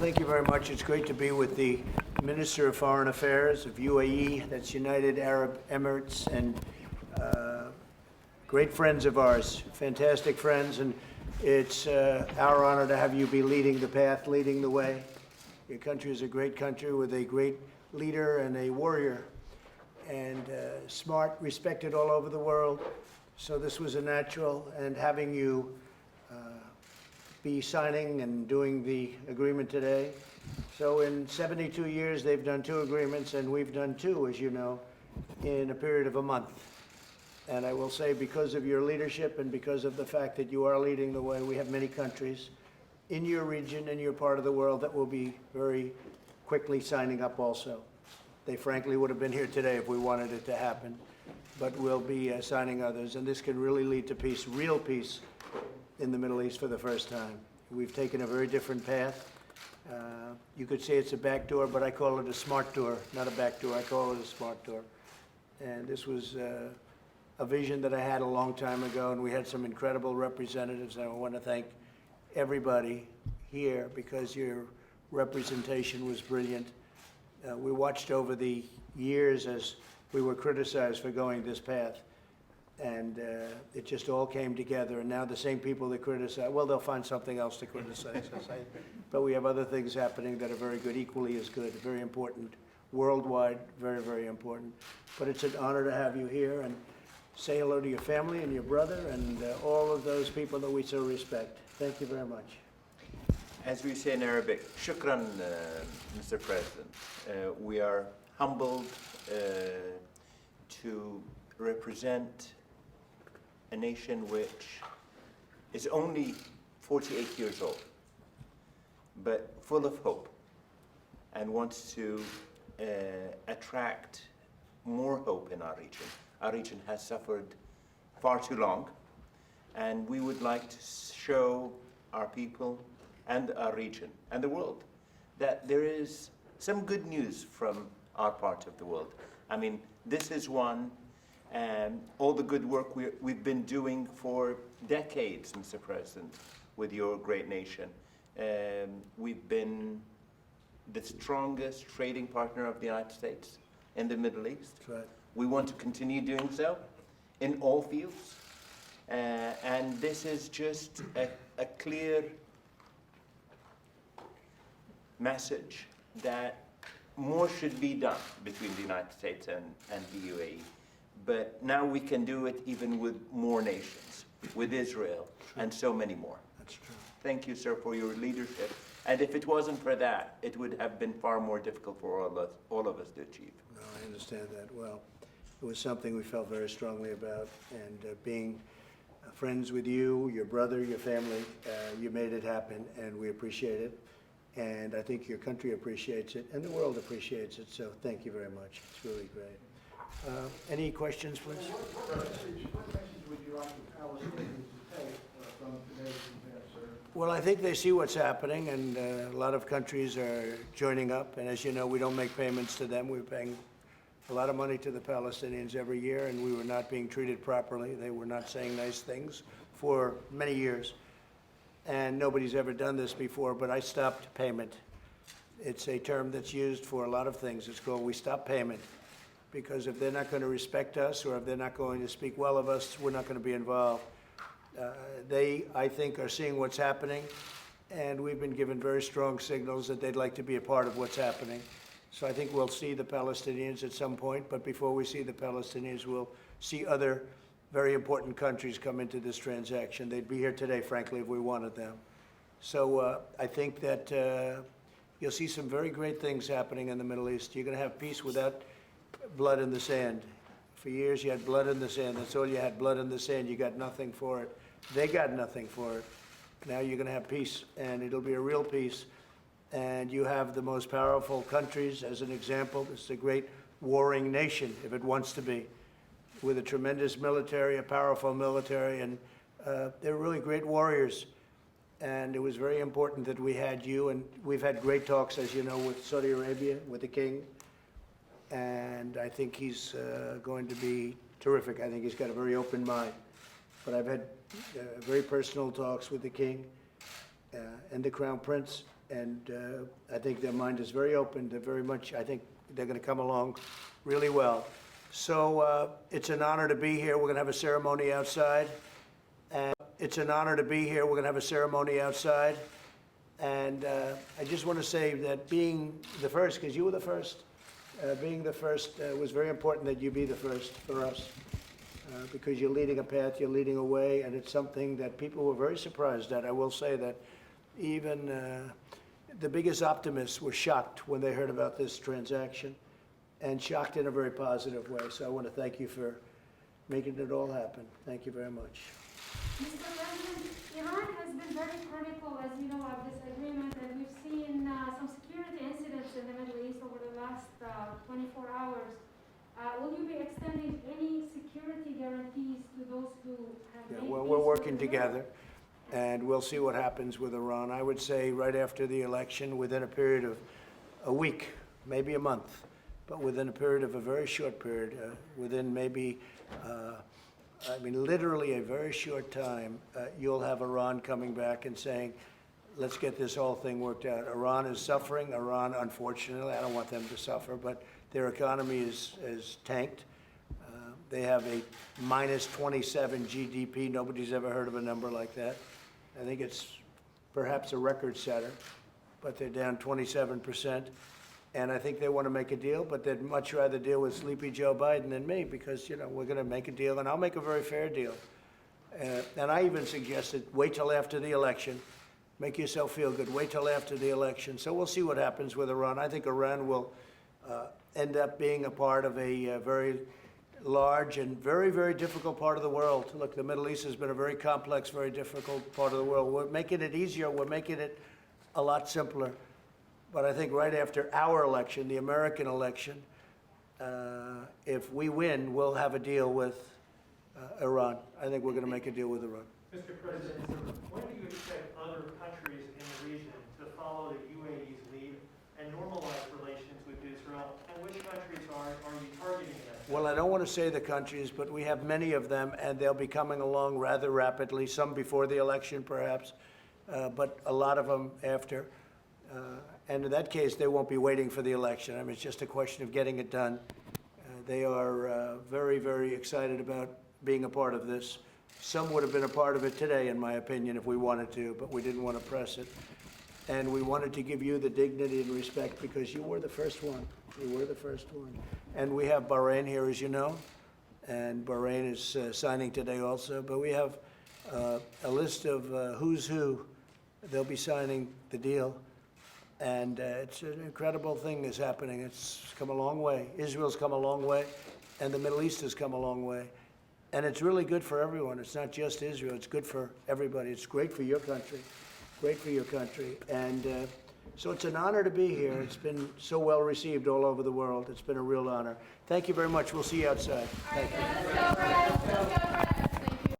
thank you very much. It's great to be with the Minister of Foreign Affairs of UAE, that's United Arab Emirates, and great friends of ours, fantastic friends, and it's our honor to have you be leading the path, leading the way. Your country is a great country with a great leader and a warrior, and smart, respected all over the world. So this was a natural, and having you be signing and doing the agreement today. So in 72 years, they've done 2 agreements, and we've done 2, as you know, in a period of a month. And I will say, because of your leadership and because of the fact that you are leading the way, we have many countries in your region, in your part of the world, that will be very quickly signing up also. They frankly would have been here today if we wanted it to happen, but we'll be signing others. And this can really lead to peace, real peace, in the Middle East for the first time. We've taken a very different path. You could say it's a back door, but I call it a smart door, not a back door. I call it a smart door. And this was a vision that I had a long time ago, and we had some incredible representatives. And I want to thank everybody here because your representation was brilliant. We watched over the years as we were criticized for going this path. And it just all came together. And now the same people that criticize, well, they'll find something else to criticize us. But we have other things happening that are very good, equally as good, very important, worldwide, very, very important. But it's an honor to have you here, and say hello to your family and your brother and all of those people that we so respect. Thank you very much. As we say in Arabic, shukran, Mr. President. We are humbled to represent a nation which is only 48 years old, but full of hope and wants to attract more hope in our region. Our region has suffered far too long, and we would like to show our people and our region and the world that there is some good news from our part of the world. I mean, this is one. And all the good work we've been doing for decades, Mr. President, with your great nation. We've been the strongest trading partner of the United States in the Middle East. That's right. We want to continue doing so in all fields. And this is just a clear message that more should be done between the United States and the UAE. But now we can do it even with more nations, with Israel, and so many more. That's true. Thank you, sir, for your leadership. And if it wasn't for that, it would have been far more difficult for all of us to achieve. No, I understand that well. It was something we felt very strongly about, and being friends with you, your brother, your family, you made it happen, and we appreciate it. And I think your country appreciates it, and the world appreciates it, so thank you very much. It's really great. Any questions, please? What message would you like the Palestinians to take from today's event, sir? Well, I think they see what's happening, and a lot of countries are joining up. And as you know, we don't make payments to them. We're paying a lot of money to the Palestinians every year, and we were not being treated properly. They were not saying nice things for many years. And nobody's ever done this before, but I stopped payment. It's a term that's used for a lot of things. It's called we stop payment. Because if they're not going to respect us or if they're not going to speak well of us, we're not going to be involved. They, I think, are seeing what's happening, and we've been given very strong signals that they'd like to be a part of what's happening. So I think we'll see the Palestinians at some point, but before we see the Palestinians, we'll see other very important countries come into this transaction. They'd be here today, frankly, if we wanted them. So I think that you'll see some very great things happening in the Middle East. You're going to have peace without blood in the sand. For years you had blood in the sand. That's all you had, blood in the sand. You got nothing for it. They got nothing for it. Now you're going to have peace, and it'll be a real peace. And you have the most powerful countries, as an example. This is a great warring nation, if it wants to be, with a tremendous military, a powerful military, and they're really great warriors. And it was very important that we had you, and we've had great talks, as you know, with Saudi Arabia, with the king. And I think he's going to be terrific. I think he's got a very open mind. But I've had very personal talks with the king and the Crown Prince, And I think their mind is very open. They're very much, I think they're going to come along really well. So it's an honor to be here. We're going to have a ceremony outside. And it's an honor to be here. We're going to have a ceremony outside. And I just want to say that being the first, because you were the first, being the first was very important that you be the first for us. Because you're leading a path, you're leading a way, and it's something that people were very surprised at. I will say that even the biggest optimists were shocked when they heard about this transaction, and shocked in a very positive way. So I want to thank you for making it all happen. Thank you very much. Mr. President, Iran has been very critical, as you know, of this agreement, and we've seen some security incidents in the Middle East over the last 24 hours. Will you be extending any security guarantees to those who have made Well, peace we're with working Israel? together, and we'll see what happens with Iran. I would say right after the election, within a period of a week, maybe a month, but within a period of a very short period, within maybe, literally a very short time, you'll have Iran coming back and saying, let's get this whole thing worked out. Iran is suffering. Iran, unfortunately, I don't want them to suffer, but their economy is tanked. They have a minus 27 GDP. Nobody's ever heard of a number like that. I think it's perhaps a record setter, but they're down 27%. And I think they want to make a deal, but they'd much rather deal with sleepy Joe Biden than me because, we're going to make a deal, and I'll make a very fair deal. And I even suggested wait till after the election. Make yourself feel good. Wait till after the election. So we'll see what happens with Iran. I think Iran will end up being a part of a very large and very, very difficult part of the world. Look, the Middle East has been a very complex, very difficult part of the world. We're making it easier. We're making it a lot simpler. But I think right after our election, the American election, if we win, we'll have a deal with Iran. I think we're going to make a deal with Iran. Mr. President, when do you expect other countries in the region to follow the UAE's lead and normalize relations with Israel? And which countries are you targeting that? Well, I don't want to say the countries, but we have many of them, and they'll be coming along rather rapidly, some before the election perhaps, but a lot of them after. And in that case, they won't be waiting for the election. I mean, it's just a question of getting it done. They are very, very excited about being a part of this. Some would have been a part of it today, in my opinion, if we wanted to, but we didn't want to press it. And we wanted to give you the dignity and respect because you were the first one. You were the first one. And we have Bahrain here, as you know, and Bahrain is signing today also. But we have a list of who's who. They'll be signing the deal. And it's an incredible thing that's happening. It's come a long way. Israel's come a long way, and the Middle East has come a long way. And it's really good for everyone. It's not just Israel. It's good for everybody. It's great for your country. Great for your country. And so it's an honor to be here. It's been so well received all over the world. It's been a real honor. Thank you very much. We'll see you outside. Thank you. Let's go, Brad. Let's go, Brad.